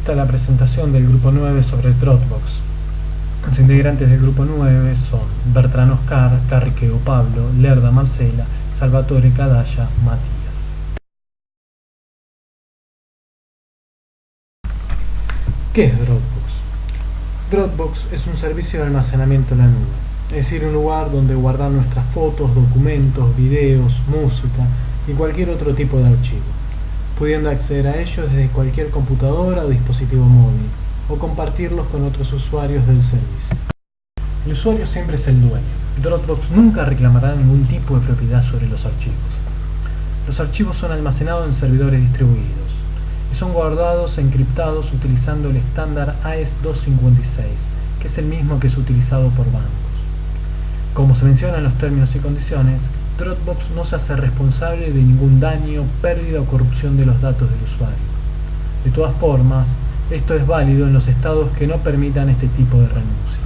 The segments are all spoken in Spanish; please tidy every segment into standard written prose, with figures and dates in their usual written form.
Esta es la presentación del Grupo 9 sobre Dropbox. Los integrantes del Grupo 9 son Bertrand Oscar, Carriqueo Pablo, Lerda Marcela, Salvatore Cadalla, Matías. ¿Qué es Dropbox? Dropbox es un servicio de almacenamiento en la nube, es decir, un lugar donde guardar nuestras fotos, documentos, videos, música y cualquier otro tipo de archivo, pudiendo acceder a ellos desde cualquier computadora o dispositivo móvil, o compartirlos con otros usuarios del servicio. El usuario siempre es el dueño. Dropbox nunca reclamará ningún tipo de propiedad sobre los archivos. Los archivos son almacenados en servidores distribuidos y son guardados encriptados utilizando el estándar AES-256, que es el mismo que es utilizado por bancos. Como se menciona en los términos y condiciones, Dropbox no se hace responsable de ningún daño, pérdida o corrupción de los datos del usuario. De todas formas, esto es válido en los estados que no permitan este tipo de renuncia.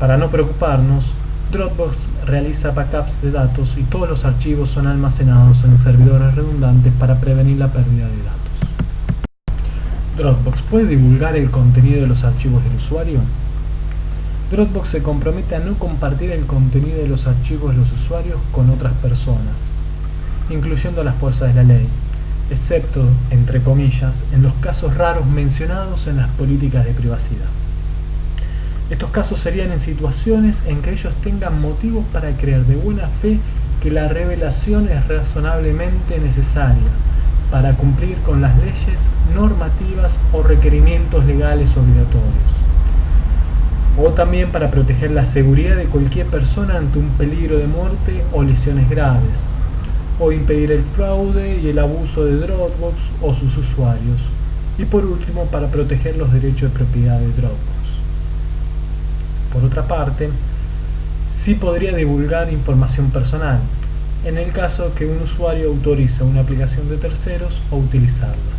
Para no preocuparnos, Dropbox realiza backups de datos y todos los archivos son almacenados en servidores redundantes para prevenir la pérdida de datos. ¿Dropbox puede divulgar el contenido de los archivos del usuario? Dropbox se compromete a no compartir el contenido de los archivos de los usuarios con otras personas, incluyendo a las fuerzas de la ley, excepto, entre comillas, en los casos raros mencionados en las políticas de privacidad. Estos casos serían en situaciones en que ellos tengan motivos para creer de buena fe que la revelación es razonablemente necesaria para cumplir con las leyes, normativas o requerimientos legales obligatorios, o también para proteger la seguridad de cualquier persona ante un peligro de muerte o lesiones graves, o impedir el fraude y el abuso de Dropbox o sus usuarios, y por último para proteger los derechos de propiedad de Dropbox. Por otra parte, sí podría divulgar información personal, en el caso que un usuario autoriza una aplicación de terceros o utilizarla.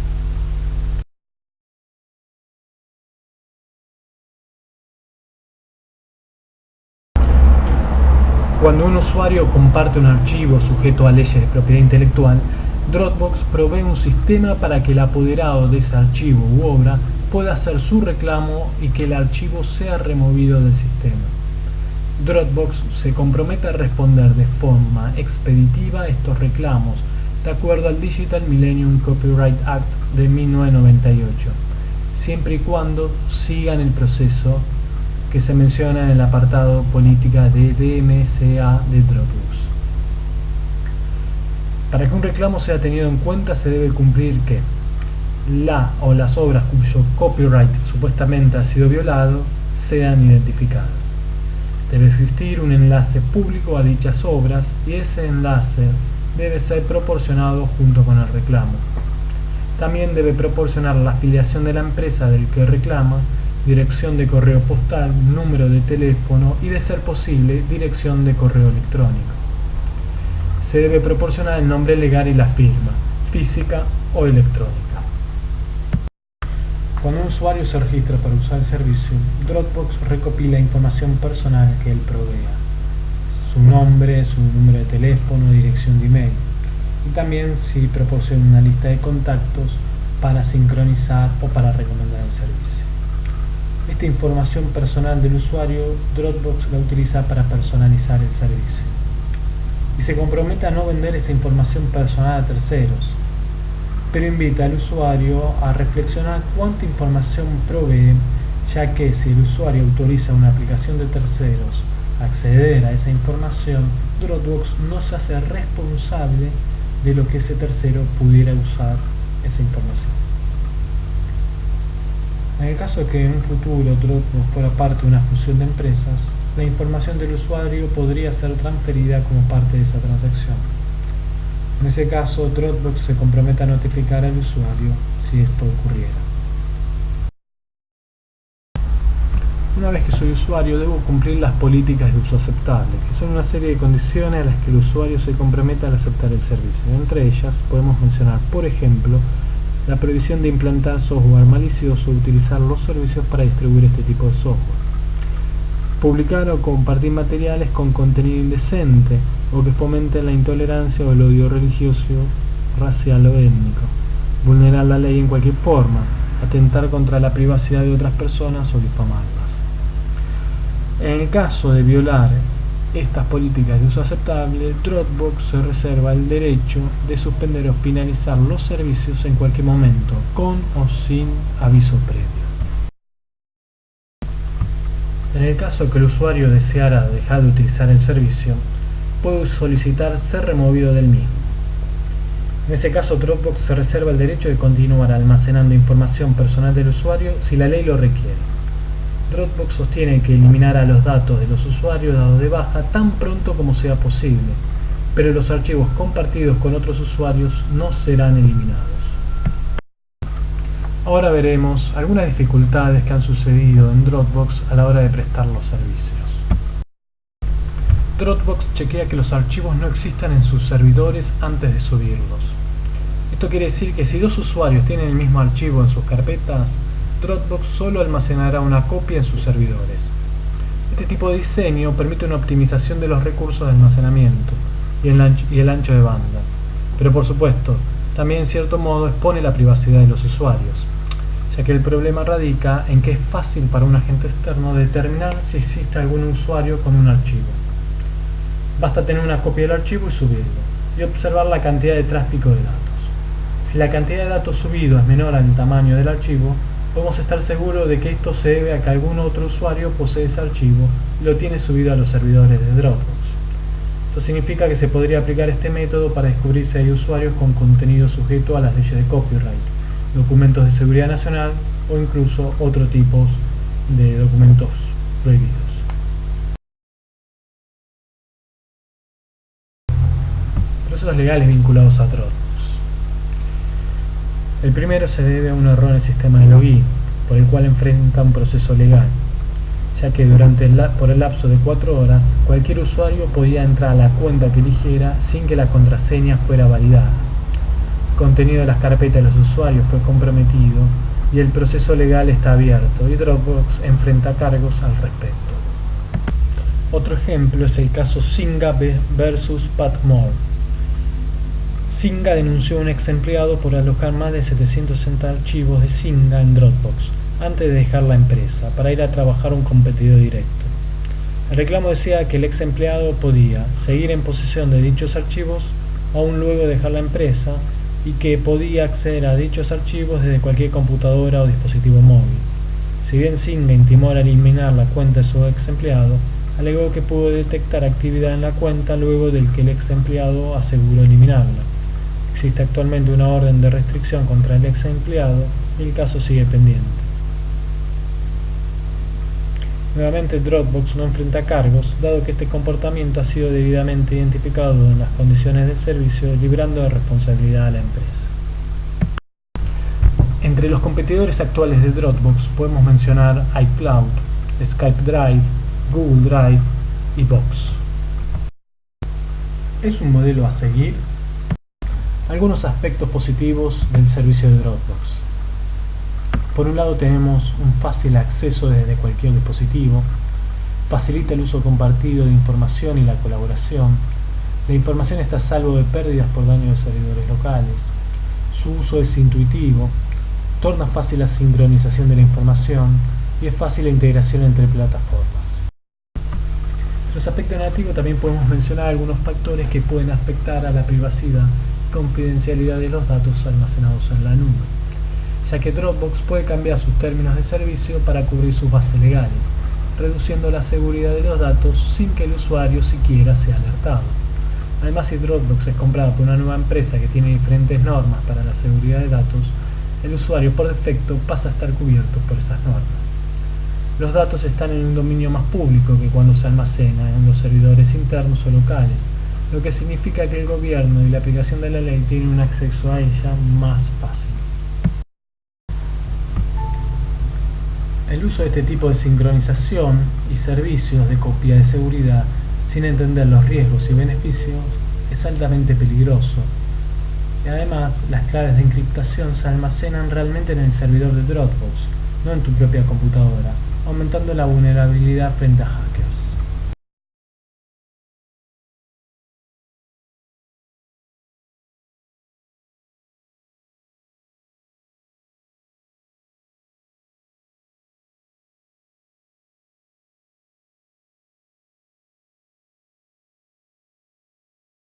Cuando un usuario comparte un archivo sujeto a leyes de propiedad intelectual, Dropbox provee un sistema para que el apoderado de ese archivo u obra pueda hacer su reclamo y que el archivo sea removido del sistema. Dropbox se compromete a responder de forma expeditiva a estos reclamos, de acuerdo al Digital Millennium Copyright Act de 1998, siempre y cuando sigan el proceso que se menciona en el apartado política de DMCA de Dropbox. Para que un reclamo sea tenido en cuenta se debe cumplir que la o las obras cuyo copyright supuestamente ha sido violado sean identificadas. Debe existir un enlace público a dichas obras y ese enlace debe ser proporcionado junto con el reclamo. También debe proporcionar la afiliación de la empresa del que reclama, dirección de correo postal, número de teléfono y, de ser posible, dirección de correo electrónico. Se debe proporcionar el nombre legal y la firma, física o electrónica. Cuando un usuario se registra para usar el servicio, Dropbox recopila información personal que él provea, su nombre, su número de teléfono, dirección de email, y también si proporciona una lista de contactos para sincronizar o para recomendar el servicio. Esta información personal del usuario, Dropbox la utiliza para personalizar el servicio y se compromete a no vender esa información personal a terceros, pero invita al usuario a reflexionar cuánta información provee, ya que si el usuario autoriza una aplicación de terceros a acceder a esa información, Dropbox no se hace responsable de lo que ese tercero pudiera usar esa información. En el caso de que en un futuro Dropbox fuera parte de una fusión de empresas, la información del usuario podría ser transferida como parte de esa transacción. En ese caso, Dropbox se compromete a notificar al usuario si esto ocurriera. Una vez que soy usuario, debo cumplir las políticas de uso aceptable, que son una serie de condiciones a las que el usuario se compromete al aceptar el servicio. Entre ellas podemos mencionar, por ejemplo, la prohibición de implantar software malicioso o utilizar los servicios para distribuir este tipo de software, publicar o compartir materiales con contenido indecente o que fomenten la intolerancia o el odio religioso, racial o étnico, vulnerar la ley en cualquier forma, atentar contra la privacidad de otras personas o difamarlas. En el caso de violar estas políticas de uso aceptable, Dropbox se reserva el derecho de suspender o finalizar los servicios en cualquier momento, con o sin aviso previo. En el caso que el usuario deseara dejar de utilizar el servicio, puede solicitar ser removido del mismo. En ese caso, Dropbox se reserva el derecho de continuar almacenando información personal del usuario si la ley lo requiere. Dropbox sostiene que eliminará los datos de los usuarios dados de baja tan pronto como sea posible, pero los archivos compartidos con otros usuarios no serán eliminados. Ahora veremos algunas dificultades que han sucedido en Dropbox a la hora de prestar los servicios. Dropbox chequea que los archivos no existan en sus servidores antes de subirlos. Esto quiere decir que si dos usuarios tienen el mismo archivo en sus carpetas, Dropbox solo almacenará una copia en sus servidores. Este tipo de diseño permite una optimización de los recursos de almacenamiento y el ancho de banda, pero por supuesto, también en cierto modo expone la privacidad de los usuarios, ya que el problema radica en que es fácil para un agente externo determinar si existe algún usuario con un archivo. Basta tener una copia del archivo y subirlo, y observar la cantidad de tráfico de datos. Si la cantidad de datos subidos es menor al tamaño del archivo, podemos estar seguros de que esto se debe a que algún otro usuario posee ese archivo y lo tiene subido a los servidores de Dropbox. Esto significa que se podría aplicar este método para descubrir si hay usuarios con contenido sujeto a las leyes de copyright, documentos de seguridad nacional o incluso otros tipos de documentos prohibidos. Procesos legales vinculados a Dropbox. El primero se debe a un error en el sistema de login, por el cual enfrenta un proceso legal, ya que por el lapso de 4 horas, cualquier usuario podía entrar a la cuenta que eligiera sin que la contraseña fuera validada. El contenido de las carpetas de los usuarios fue comprometido y el proceso legal está abierto y Dropbox enfrenta cargos al respecto. Otro ejemplo es el caso Zynga vs Patmore. Zynga denunció a un ex empleado por alojar más de 760 archivos de Zynga en Dropbox antes de dejar la empresa para ir a trabajar a un competidor directo. El reclamo decía que el ex empleado podía seguir en posesión de dichos archivos aún luego de dejar la empresa y que podía acceder a dichos archivos desde cualquier computadora o dispositivo móvil. Si bien Zynga intimó a eliminar la cuenta de su ex empleado, alegó que pudo detectar actividad en la cuenta luego del que el ex empleado aseguró eliminarla. Existe actualmente una orden de restricción contra el ex empleado y el caso sigue pendiente. Nuevamente Dropbox no enfrenta cargos, dado que este comportamiento ha sido debidamente identificado en las condiciones del servicio, librando de responsabilidad a la empresa. Entre los competidores actuales de Dropbox podemos mencionar iCloud, Skype Drive, Google Drive y Box. ¿Es un modelo a seguir? Algunos aspectos positivos del servicio de Dropbox. Por un lado tenemos un fácil acceso desde cualquier dispositivo, facilita el uso compartido de información y la colaboración, la información está a salvo de pérdidas por daño de servidores locales, su uso es intuitivo, torna fácil la sincronización de la información y es fácil la integración entre plataformas. En los aspectos negativos también podemos mencionar algunos factores que pueden afectar a la privacidad confidencialidad de los datos almacenados en la nube, ya que Dropbox puede cambiar sus términos de servicio para cubrir sus bases legales, reduciendo la seguridad de los datos sin que el usuario siquiera sea alertado. Además, si Dropbox es comprada por una nueva empresa que tiene diferentes normas para la seguridad de datos, el usuario por defecto pasa a estar cubierto por esas normas. Los datos están en un dominio más público que cuando se almacenan en los servidores internos o locales, lo que significa que el gobierno y la aplicación de la ley tienen un acceso a ella más fácil. El uso de este tipo de sincronización y servicios de copia de seguridad sin entender los riesgos y beneficios es altamente peligroso. Y además, las claves de encriptación se almacenan realmente en el servidor de Dropbox, no en tu propia computadora, aumentando la vulnerabilidad frente a hackers.